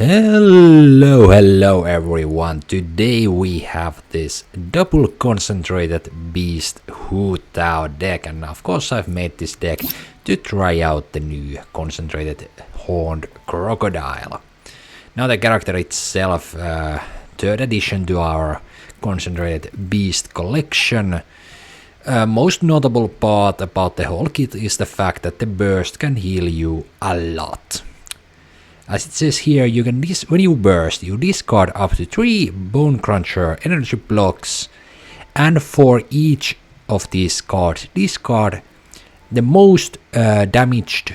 Hello everyone. Today we have this double concentrated beast Hu Tao deck, and of course I've made this deck to try out the new concentrated horned crocodile. Now the character itself, third addition to our concentrated beast collection. Most notable part about the whole kit is the fact that the burst can heal you a lot. As it says here, you can when you burst, you discard up to 3 Bone Cruncher energy blocks, and for each of these cards, discard the most damaged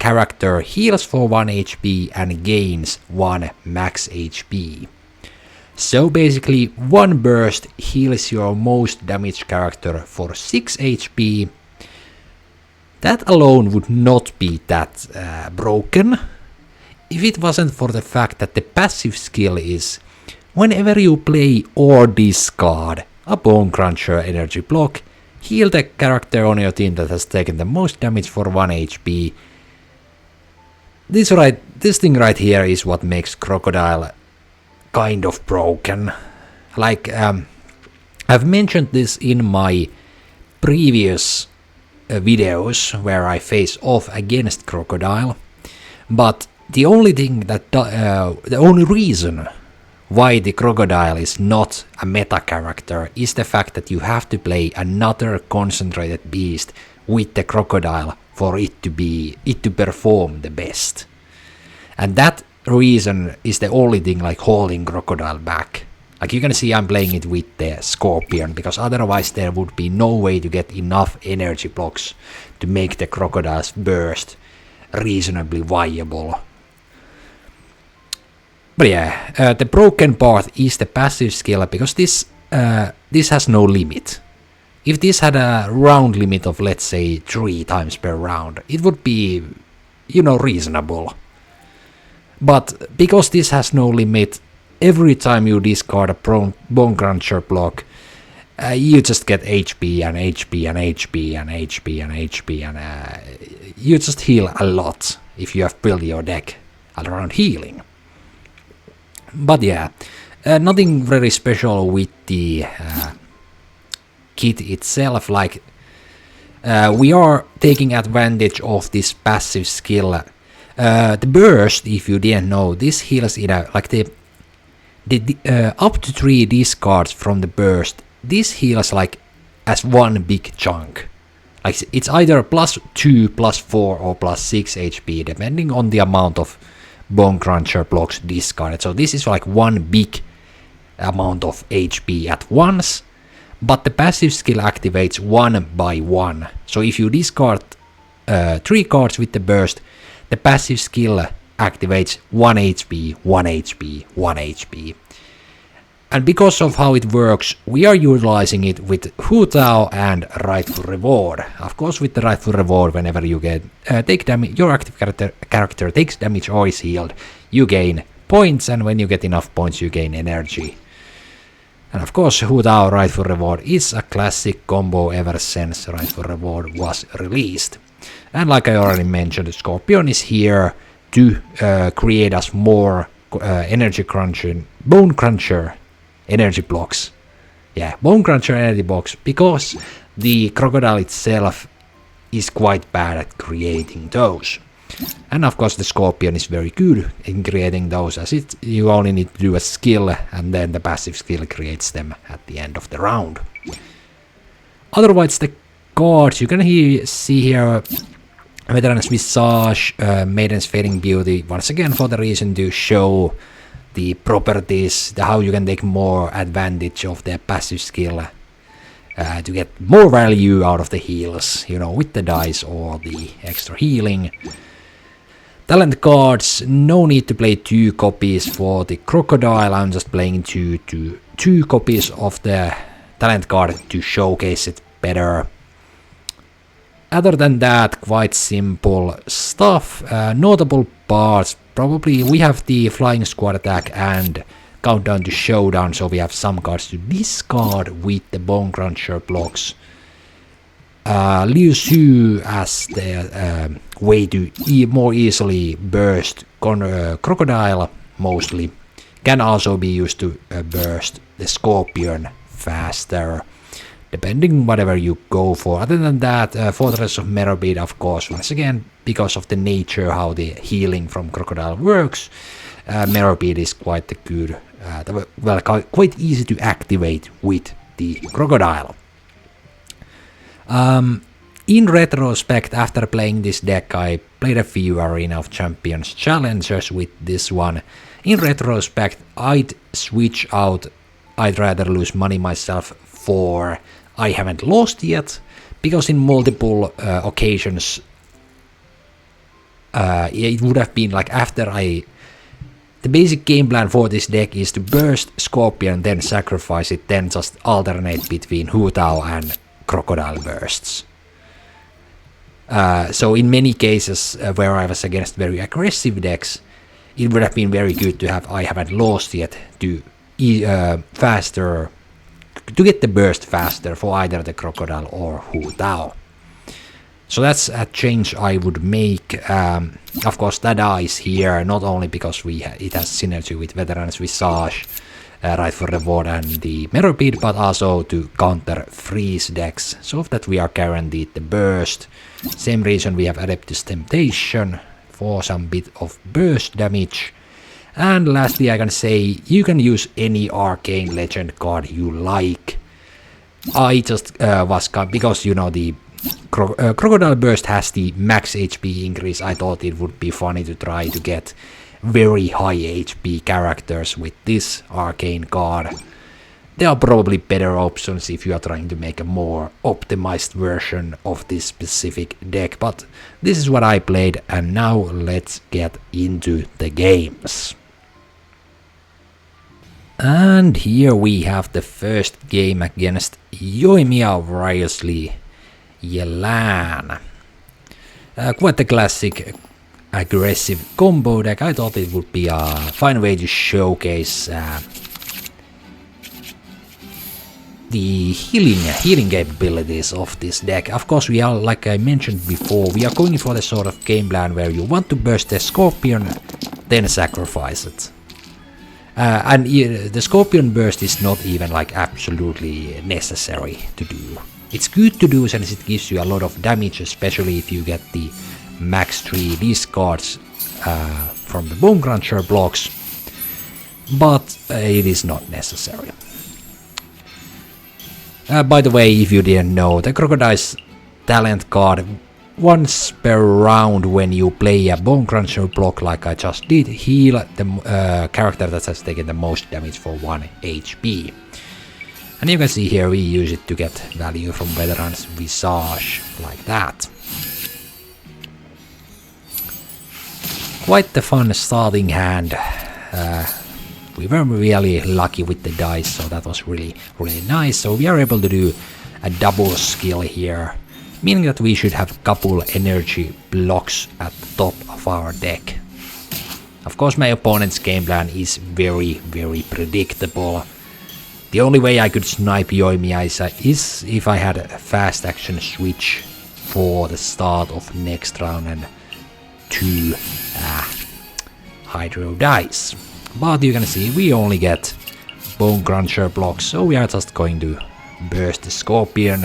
character heals for 1 HP and gains 1 max HP. So basically, one burst heals your most damaged character for 6 HP. That alone would not be that broken, if it wasn't for the fact that the passive skill is, whenever you play or discard a Bone Cruncher energy block, heal the character on your team that has taken the most damage for 1 HP. This thing right here is what makes Crocodile kind of broken. Like, I've mentioned this in my previous videos where I face off against Crocodile, but the only reason why the Crocodile is not a meta character is the fact that you have to play another concentrated beast with the Crocodile for it to perform the best. And that reason is the only thing like holding Crocodile back. Like you can see, I'm playing it with the Scorpion, because otherwise there would be no way to get enough energy blocks to make the Crocodile's burst reasonably viable. But yeah, the broken part is the passive skill, because this has no limit. If this had a round limit of, let's say, 3 times per round, it would be, reasonable. But because this has no limit, every time you discard a Bone Cruncher block, you just get HP and HP and HP and HP and HP, and you just heal a lot if you have built your deck around healing. But yeah, nothing very special with the kit itself. Like, we are taking advantage of this passive skill. The burst, if you didn't know, this heals in a like the up to 3 discards from the burst. This heals like as one big chunk. Like it's either +2, +4, or +6 HP, depending on the amount of Bone Cruncher blocks discarded. So this is like one big amount of HP at once, but the passive skill activates 1 by 1. So if you discard 3 cards with the burst, the passive skill activates 1 HP, 1 HP, 1 HP. And because of how it works, we are utilizing it with Hu Tao and Rightful Reward. Of course, with the Rightful Reward, whenever you get take damage, your active character takes damage or is healed, you gain points, and when you get enough points, you gain energy. And of course, Hu Tao Rightful Reward is a classic combo ever since Rightful Reward was released. And like I already mentioned, the Scorpion is here to create us more Bone Cruncher energy blocks. Yeah, Bone Cruncher energy blocks, because the Crocodile itself is quite bad at creating those. And of course the Scorpion is very good in creating those, as you only need to do a skill, and then the passive skill creates them at the end of the round. Otherwise, the cards you can see here: Veteran's Visage, Maiden's Fading Beauty, once again for the reason to show the properties, how you can take more advantage of the passive skill to get more value out of the heals, with the dice or the extra healing. Talent cards, no need to play 2 copies for the Crocodile. I'm just playing two copies of the talent card to showcase it better. Other than that, quite simple stuff. Notable parts, probably we have the Flying Squad attack and Countdown to Showdown, so we have some cards to discard with the Bone Cruncher blocks. Liu Xu as the way to more easily burst Crocodile. mostly. Can also be used to burst the Scorpion faster, depending whatever you go for. Other than that, Fortress of Meropide, of course, once again, because of the nature how the healing from Crocodile works, Meropide is quite good, well, quite easy to activate with the Crocodile. In retrospect, after playing this deck, I played a few Arena of Champions challenges with this one. In retrospect, I'd switch out, I'd rather lose money myself for I haven't lost yet, because in multiple occasions it would have been like after the basic game plan for this deck is to burst Scorpion, then sacrifice it, then just alternate between Hu Tao and Crocodile bursts. So in many cases where I was against very aggressive decks, it would have been very good to have I haven't lost yet to faster, to get the burst faster for either the Crocodile or Hu Tao. So that's a change I would make. Of course, Dada is here not only because it has synergy with Veteran's Visage, Right for Reward and the Meropide, but also to counter freeze decks, so that we are guaranteed the burst. Same reason we have Adeptus Temptation for some bit of burst damage. And lastly, I can say you can use any Arcane Legend card you like. I just was, because you know the Crocodile Burst has the max HP increase, I thought it would be funny to try to get very high HP characters with this Arcane card. There are probably better options if you are trying to make a more optimized version of this specific deck, but this is what I played, and now let's get into the games. And here we have the first game against Yoimiya Wriothesley Yelan. Quite a classic aggressive combo deck. I thought it would be a fine way to showcase the healing capabilities of this deck. Of course, we are, like I mentioned before, we are going for the sort of game plan where you want to burst the Scorpion, then sacrifice it. And the Scorpion burst is not even like absolutely necessary to do. It's good to do since it gives you a lot of damage, especially if you get the max 3 discards from the Bone Cruncher blocks, but it is not necessary. By the way, if you didn't know, the Crocodile's talent card, once per round when you play a Bone Cruncher block like I just did, heal the character that has taken the most damage for 1 HP. And you can see here we use it to get value from Veteran's Visage, like that. Quite the fun starting hand. We were really lucky with the dice, so that was really nice. So we are able to do a double skill here, meaning that we should have a couple energy blocks at the top of our deck. Of course, my opponent's game plan is very predictable. The only way I could snipe Yoimiya is if I had a fast action switch for the start of next round and 2 Hydro dice. But you can see we only get Bone Cruncher blocks, so we are just going to burst the Scorpion,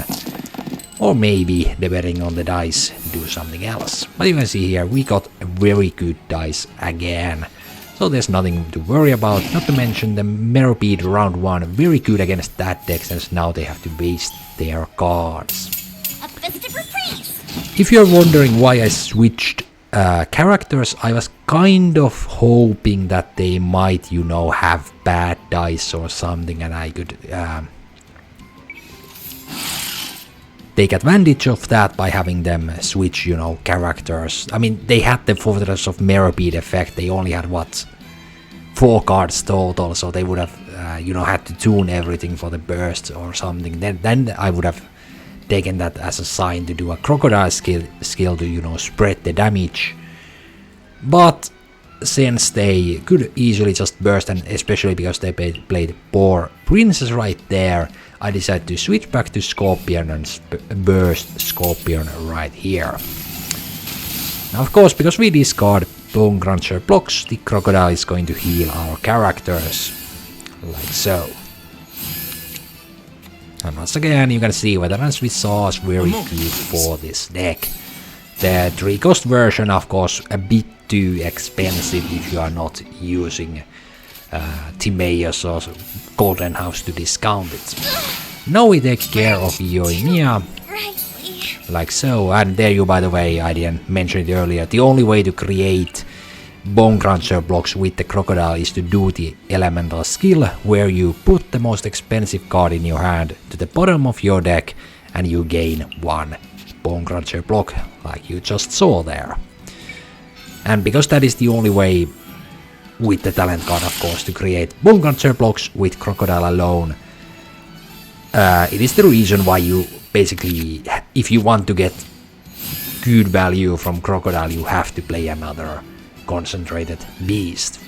or maybe, depending on the dice, do something else. But you can see here we got a very good dice again, so there's nothing to worry about. Not to mention the Meropide round 1, very good against that deck, since now they have to waste their cards. If you're wondering why I switched characters, I was kind of hoping that they might, you know, have bad dice or something, and I could take advantage of that by having them switch, you know, characters. I mean, they had the Fortress of Meropide effect, they only had, what, 4 cards total, so they would have, you know, had to tune everything for the bursts or something. Then I would have taken that as a sign to do a Crocodile skill to, you know, spread the damage. But since they could easily just burst, and especially because they played poor Princess right there, I decided to switch back to Scorpion and burst Scorpion right here. Now, of course, because we discard Bone Cruncher blocks, the Crocodile is going to heal our characters, like so. And once again, you can see Veterans with Saw is very good for this deck. The 3-cost version, of course, a bit too expensive if you are not using Timaeus or Golden House to discount it. Now we take care of Yoimiya, like so. And there you, by the way, I didn't mention it earlier, the only way to create Bone Cruncher blocks with the Crocodile is to do the elemental skill, where you put the most expensive card in your hand to the bottom of your deck and you gain 1 Bone Cruncher block, like you just saw there. And because that is the only way with the talent card, of course, to create Bone Cruncher blocks with Crocodile alone, it is the reason why you basically, if you want to get good value from Crocodile, you have to play another concentrated beast.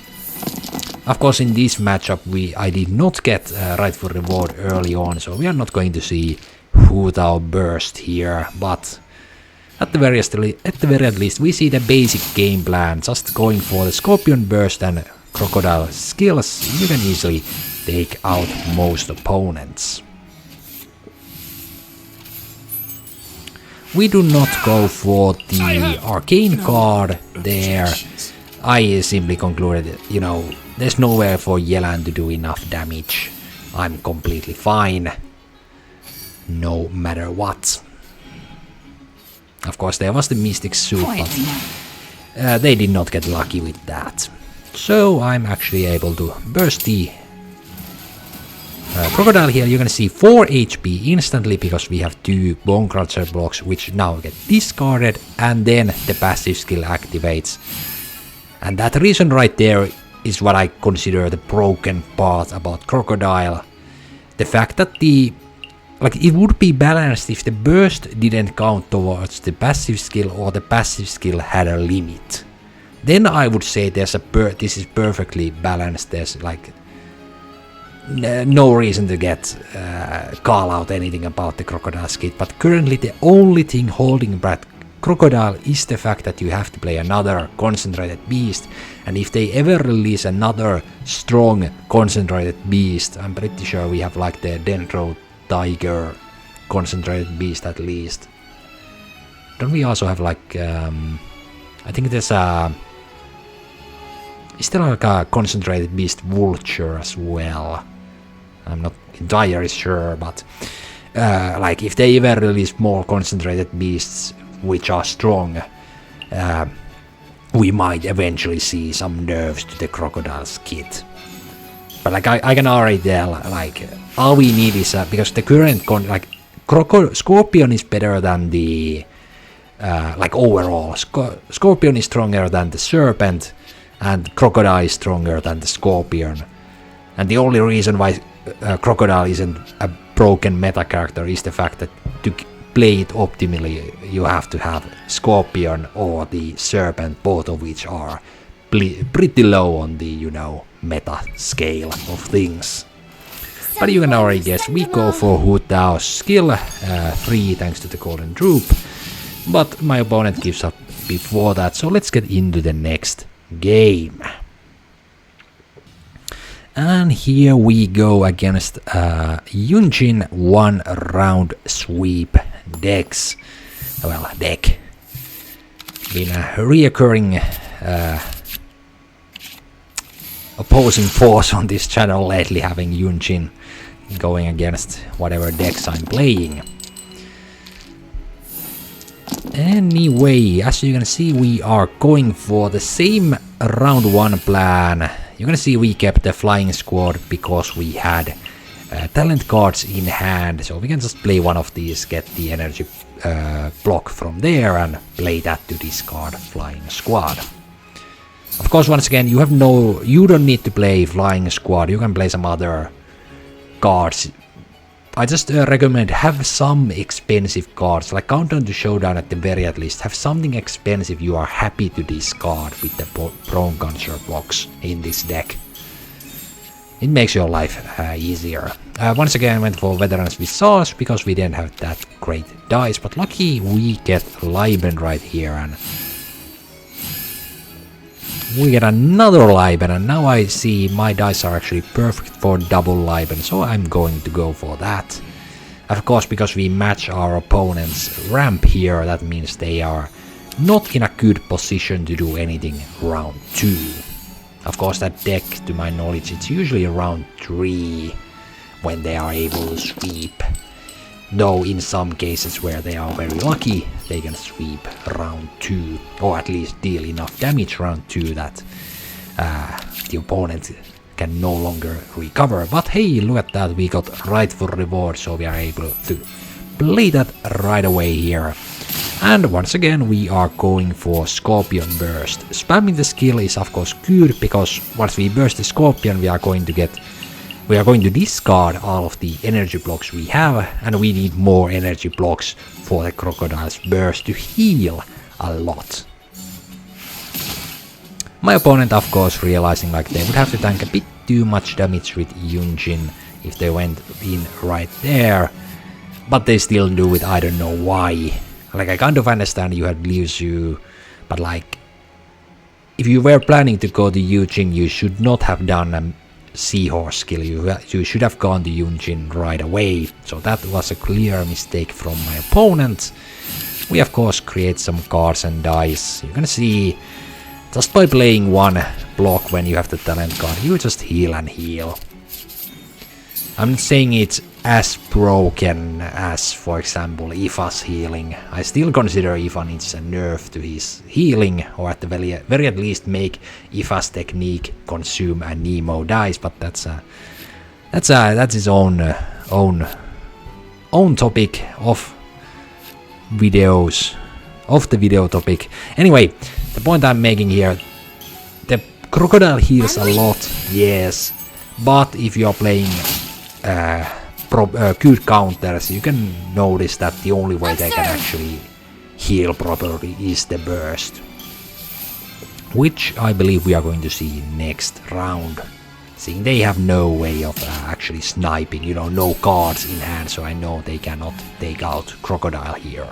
Of course, in this matchup I did not get rightful reward early on, so we are not going to see Hu-Tao burst here, but at the very least we see the basic game plan, just going for the Scorpion burst and Crocodile skills. You can easily take out most opponents. We do not go for the arcane card there. I simply concluded, you know, there's nowhere for Yelan to do enough damage. I'm completely fine, no matter what. Of course, there was the Mystic Soup, but they did not get lucky with that. So I'm actually able to burst the Crocodile here. You can see 4 HP instantly because we have 2 Bone Cruncher blocks which now get discarded, and then the passive skill activates. And that reason right there is what I consider the broken part about Crocodile. The fact that it would be balanced if the burst didn't count towards the passive skill or the passive skill had a limit. Then I would say this is perfectly balanced. There's like no reason to call out anything about the Crocodile skit, but currently the only thing holding back Crocodile is the fact that you have to play another concentrated beast, and if they ever release another strong concentrated beast, I'm pretty sure we have like the Dendro Tiger concentrated beast at least. Don't we also have like I think there's is there like a concentrated beast Vulture as well? I'm not entirely sure, but like if they ever release more concentrated beasts which are strong, we might eventually see some nerfs to the Crocodile's kit. But like I can already tell, like all we need is because the current Scorpion is better than the like overall. Scorpion is stronger than the Serpent, and Crocodile is stronger than the Scorpion. And the only reason why Crocodile isn't a broken meta character is the fact that to play it optimally, you have to have Scorpion or the Serpent, both of which are pretty low on the, you know, meta scale of things. But you can already guess, we go for Hu-Tao's skill 3 thanks to the Golden Droop, but my opponent gives up before that, so let's get into the next game. And here we go against Yunjin 1 round sweep decks. Well, deck. Been a reoccurring opposing force on this channel lately, having Yunjin going against whatever decks I'm playing. Anyway, as you can see, we are going for the same round 1 plan. You can see we kept the Flying Squad because we had talent cards in hand, so we can just play one of these, get the energy block from there, and play that to discard Flying Squad. Of course, once again, you don't need to play Flying Squad, you can play some other cards. I just recommend have some expensive cards, like Countdown to Showdown at the very least. Have something expensive you are happy to discard with the Bone Cruncher blocks in this deck. It makes your life easier. Once again, I went for Veterans with Sauce because we didn't have that great dice, but lucky we get Liben right here, and we get another Liben, and now I see my dice are actually perfect for double Liben, so I'm going to go for that. Of course, because we match our opponent's ramp here, that means they are not in a good position to do anything round 2. Of course, that deck, to my knowledge, it's usually round 3 when they are able to sweep. Though in some cases where they are very lucky, they can sweep round 2, or at least deal enough damage round 2 that the opponent can no longer recover. But hey, look at that, we got rightful reward, so we are able to play that right away here. And once again we are going for Scorpion Burst. Spamming the skill is of course good, because once we burst the Scorpion we are going to discard all of the energy blocks we have, and we need more energy blocks for the Crocodile's burst to heal a lot. My opponent, of course, realizing like they would have to tank a bit too much damage with Yunjin if they went in right there, but they still do it, I don't know why. Like, I kind of understand you had Liu Xu, but like, if you were planning to go to Yunjin, you should not have done a Seahorse skill, you should have gone to Yunjin right away, so that was a clear mistake from my opponent. We of course create some cards and dice. You can see, just by playing one block when you have the talent card, you just heal and heal. I'm not saying it's as broken as, for example, Ifa's healing. I still consider Ifa needs a nerf to his healing, or at the very at least make Ifa's technique consume a Nemo dice. But that's his own topic of videos, of the video topic. Anyway, the point I'm making here, the Crocodile heals a lot, yes, but if you are playing good counters, you can notice that the only way they can actually heal properly is the burst, which I believe we are going to see next round. Seeing they have no way of actually sniping, you know, no cards in hand, so I know they cannot take out Crocodile here.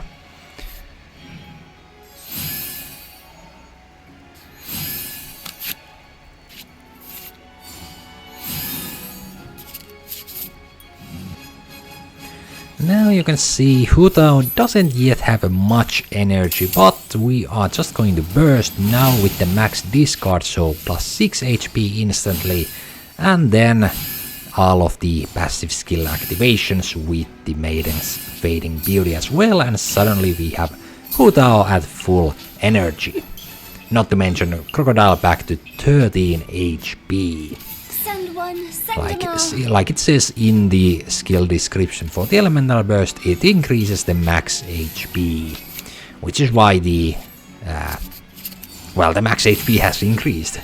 Now you can see Hu Tao doesn't yet have much energy, but we are just going to burst now with the max discard, so plus 6 HP instantly, and then all of the passive skill activations with the Maiden's Fading Beauty as well, and suddenly we have Hu Tao at full energy. Not to mention Crocodile back to 13 HP. Like it says in the skill description for the elemental burst, it increases the max HP, which is why the max HP has increased.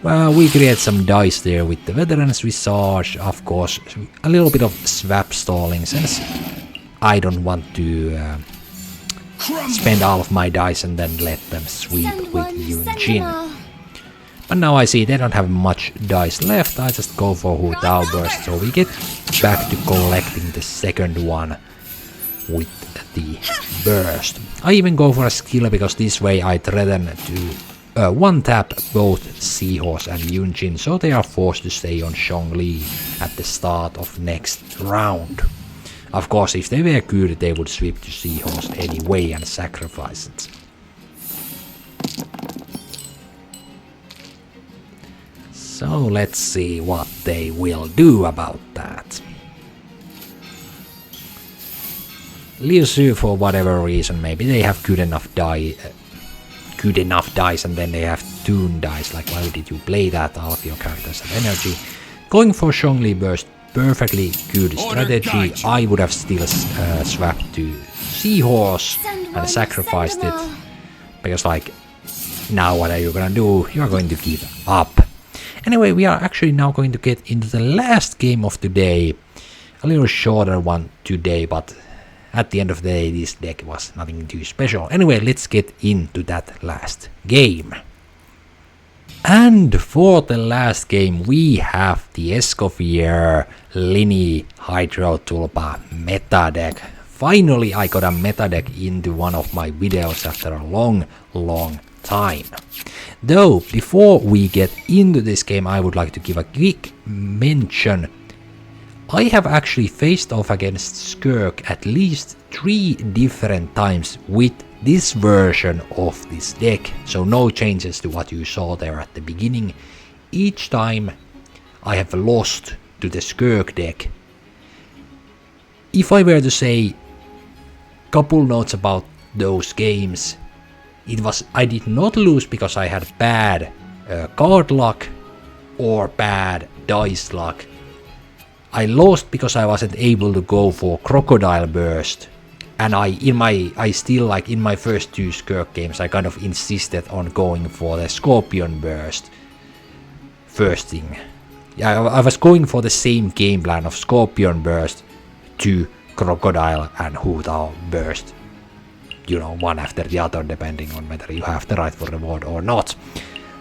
Well, we create some dice there with the Veteran's Visage, of course, a little bit of swap stalling, since I don't want to spend all of my dice and then let them sweep with Yunjin. But now I see they don't have much dice left, I just go for Hu Tao burst, so we get back to collecting the second one with the burst. I even go for a skill, because this way I threaten to one-tap both Seahorse and Yunjin, so they are forced to stay on Zhongli at the start of next round. Of course, if they were good, they would sweep to Seahorse anyway and sacrifice it. So let's see what they will do about that. Liu Xu, for whatever reason, maybe they have good enough dice and then they have Toon dice, like why did you play that, all of your characters have energy. Going for Zhongli burst, perfectly good strategy. I would have still swapped to Seahorse and sacrificed it, because like, now what are you gonna do? You're going to give up. Anyway, we are actually now going to get into the last game of today. A little shorter one today, but at the end of the day this deck was nothing too special. Anyway, let's get into that last game. And for the last game we have the Escoffier Lini Hydro Tulpa meta deck. Finally I got a meta deck into one of my videos after a long time. Though, before we get into this game, I would like to give a quick mention. I have actually faced off against Skirk at least 3 different times with this version of this deck, so no changes to what you saw there at the beginning. Each time I have lost to the Skirk deck. If I were to say couple notes about those games, I did not lose because I had bad card luck or bad dice luck. I lost because I wasn't able to go for Crocodile Burst, and in my first 2 Skirk games I kind of insisted on going for the Scorpion Burst first thing. Yeah, I was going for the same game plan of Scorpion Burst to Crocodile and Hu Tao Burst. You know, one after the other depending on whether you have the right for reward or not.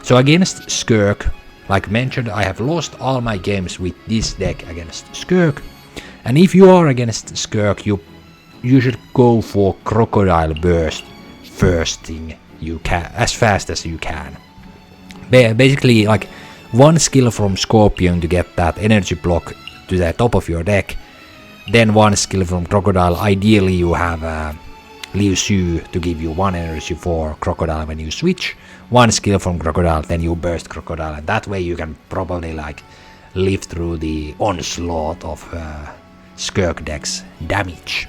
So against Skirk, like mentioned, I have lost all my games with this deck against Skirk. And if you are against Skirk, you should go for Crocodile Burst first thing you can, as fast as you can. Basically, like 1 skill from Scorpion to get that energy block to the top of your deck. Then 1 skill from Crocodile. Ideally you have Liu Xu to give you 1 energy for Crocodile when you switch. 1 skill from Crocodile, then you burst Crocodile, and that way you can probably like live through the onslaught of Skirk deck's damage.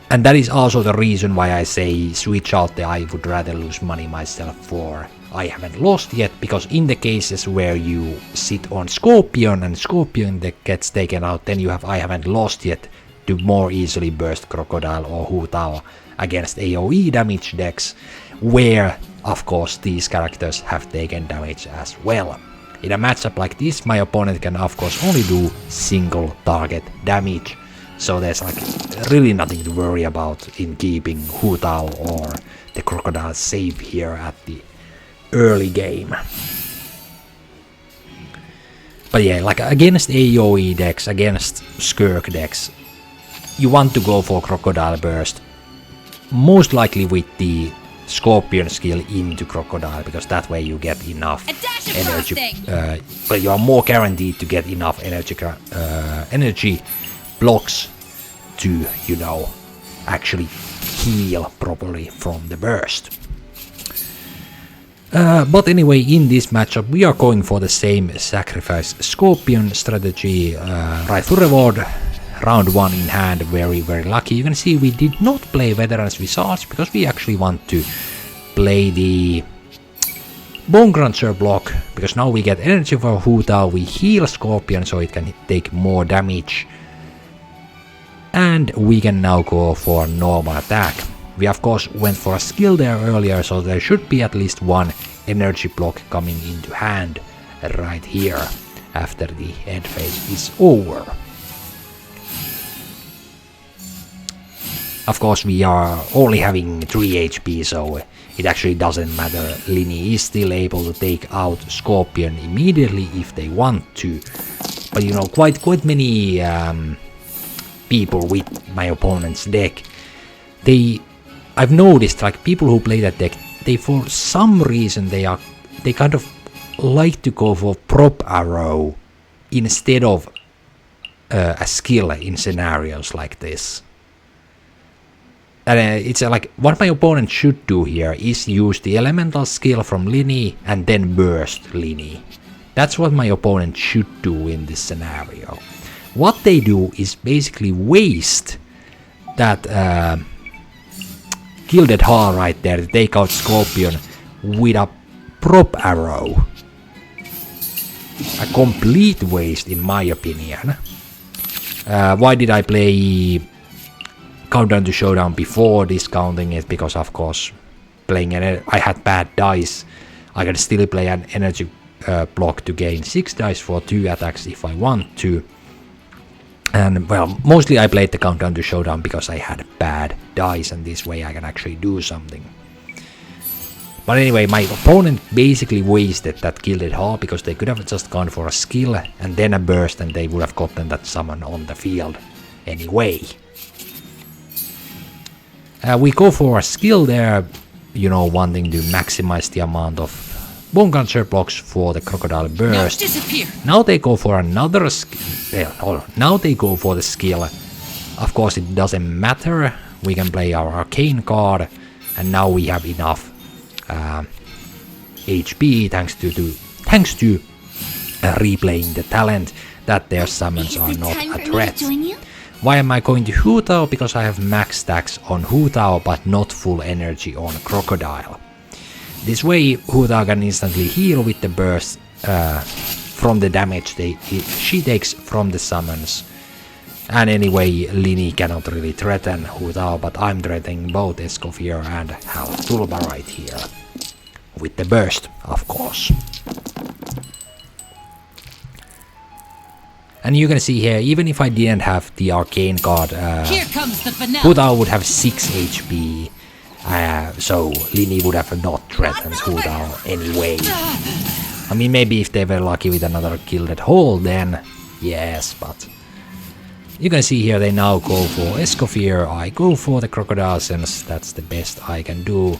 And that is also the reason why I say switch out the I would rather lose money myself for I haven't lost yet, because in the cases where you sit on Scorpion and Scorpion deck gets taken out, then you have I haven't lost yet to more easily burst Crocodile or Hu Tao against AoE damage decks, where of course these characters have taken damage as well. In a matchup like this, my opponent can of course only do single target damage, so there's like really nothing to worry about in keeping Hu Tao or the Crocodile safe here at the early game. But yeah, like against AoE decks, against Skirk decks, you want to go for Crocodile Burst, most likely with the Scorpion skill into Crocodile, because that way you get enough energy, but you are more guaranteed to get enough energy blocks to, you know, actually heal properly from the burst. But anyway, in this matchup we are going for the same sacrifice Scorpion strategy, right for reward, round 1 in hand, very lucky. You can see we did not play Veterans Visage because we actually want to play the Bone Cruncher block, because now we get energy for Hu Tao, we heal Scorpion so it can take more damage, and we can now go for normal attack. We of course went for a skill there earlier, so there should be at least 1 energy block coming into hand right here after the end phase is over. Of course we are only having 3 HP, so it actually doesn't matter. Lini is still able to take out Scorpion immediately if they want to. But you know, quite many people with my opponent's deck, I've noticed like people who play that deck, they for some reason they kind of like to go for prop arrow instead of a skill in scenarios like this. And it's like what my opponent should do here is use the elemental skill from Lini and then burst Lini. That's what my opponent should do in this scenario. What they do is basically waste that Gilded Hall right there to take out Scorpion with a prop arrow. A complete waste in my opinion. Why did I play Countdown to Showdown before discounting it? Because of course playing I had bad dice. I can still play an energy block to gain 6 dice for 2 attacks if I want to. And well, mostly I played the Countdown to Showdown because I had bad dice, and this way I can actually do something. But anyway, my opponent basically wasted that Gilded Hall because they could have just gone for a skill and then a burst, and they would have gotten that summon on the field anyway. We go for a skill there. you know, wanting to maximize the amount of bone cruncher blocks for the Crocodile burst. Now they go for another skill. Now they go for the skill. Of course, it doesn't matter. We can play our arcane card, and now we have enough HP thanks to replaying the talent that their summons are not a threat. Why am I going to Hu Tao? Because I have max stacks on Hu Tao but not full energy on Crocodile. This way Hu Tao can instantly heal with the burst from the damage she takes from the summons. And anyway, Lini cannot really threaten Hu Tao, but I'm threatening both Escoffier and Tulba right here. With the burst, of course. And you can see here, even if I didn't have the arcane card, Hu Tao would have 6 HP. So Lini would have not threatened Hu Tao anyway. I mean, maybe if they were lucky with another gilded hole, then yes, but you can see here they now go for Escoffier. I go for the Crocodile since that's the best I can do.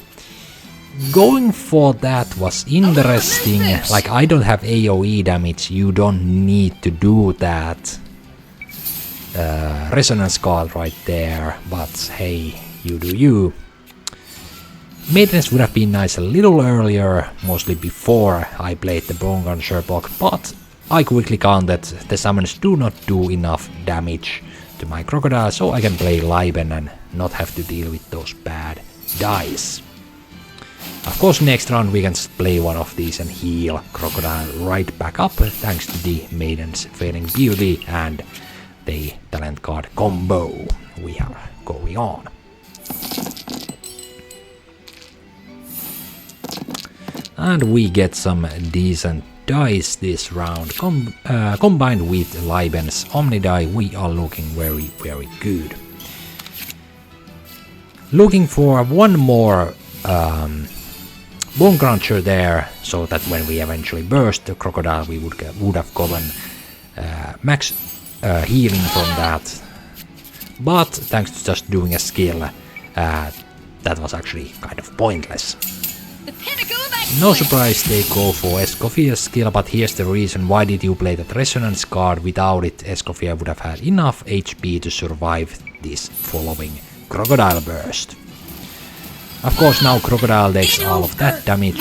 Going for that was interesting. Like, I don't have AoE damage, you don't need to do that. Resonance card right there, but hey, you do you. Maintenance would have been nice a little earlier, mostly before I played the Bone Cruncher block, but I quickly counted the summons do not do enough damage to my Crocodile, so I can play Liben and not have to deal with those bad dice. Of course, next round we can play one of these and heal Crocodile right back up thanks to the Maiden's Fading Beauty and the talent card combo we have going on. And we get some decent dice this round. Combined with Liben's Omni Die, we are looking very, very good. Looking for one more Bone Cruncher there, so that when we eventually burst the Crocodile, we would have gotten max healing from that. But thanks to just doing a skill, that was actually kind of pointless. No surprise they go for Escoffier's skill, but here's the reason. Why did you play that Resonance card? Without it, Escoffier would have had enough HP to survive this following Crocodile burst. Of course, now Crocodile takes all of that damage,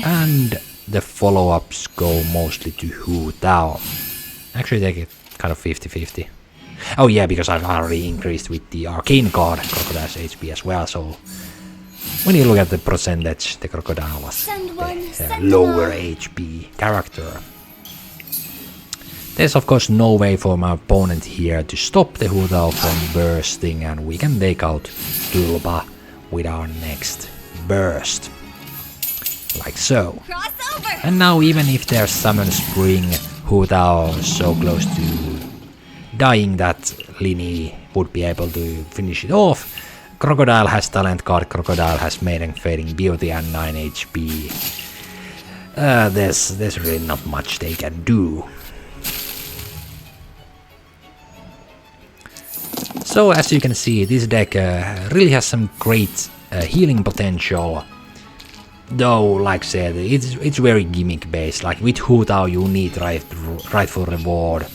and the follow-ups go mostly to Hu Tao. Actually, take it kind of 50-50. Oh yeah, because I've already increased with the Arcane card Crocodile's HP as well, so when you look at the percentage, the Crocodile was the lower HP character. There's of course no way for my opponent here to stop the Hu Tao from bursting, and we can take out Tulba with our next burst, like so. And now even if their summons bring Hu Tao so close to dying that Lini would be able to finish it off, Crocodile has talent card, Crocodile has Maiden Fading Beauty and 9 HP. There's really not much they can do. So as you can see, this deck really has some great healing potential. Though, like I said, it's very gimmick based. Like with Hu Tao you need rightful reward.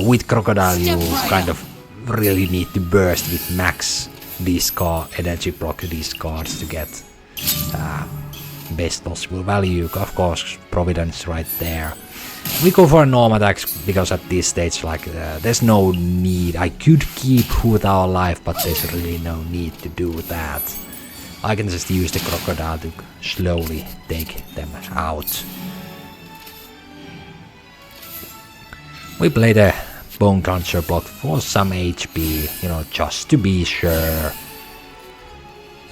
With Crocodile you kind of really need to burst with max discard, energy block discards to get best possible value. Of course, Providence right there. We go for a norm attacks because at this stage, like, there's no need. I could keep Hu Tao alive, but there's really no need to do that. I can just use the Crocodile to slowly take them out. We play the Bone Cruncher block for some HP, you know, just to be sure.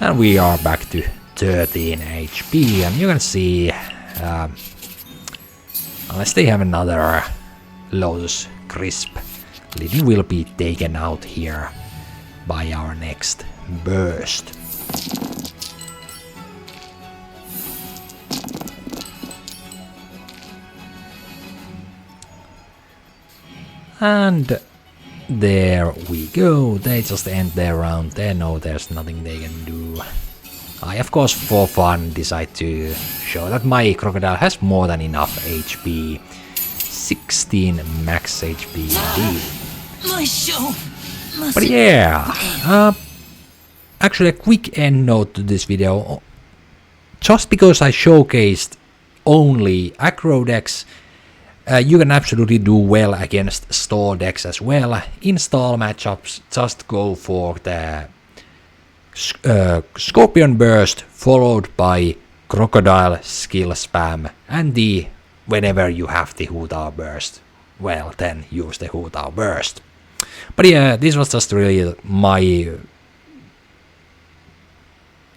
And we are back to 13 HP, and you can see unless they have another Lotus Crisp, Lini will be taken out here by our next burst. And there we go, they just end their round, they know there's nothing they can do. I of course for fun decide to show that my Crocodile has more than enough HP. 16 max HP indeed. My show. But yeah, actually a quick end note to this video. Just because I showcased only aggro decks, you can absolutely do well against stall decks as well. In stall matchups, just go for the Scorpion Burst followed by Crocodile skill spam and the whenever you have the Hu-Tao Burst, well then use the Hu-Tao Burst. But yeah, this was just really my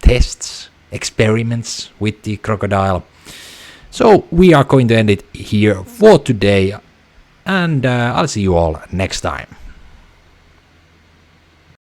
tests, experiments with the Crocodile. So we are going to end it here for today, and I'll see you all next time.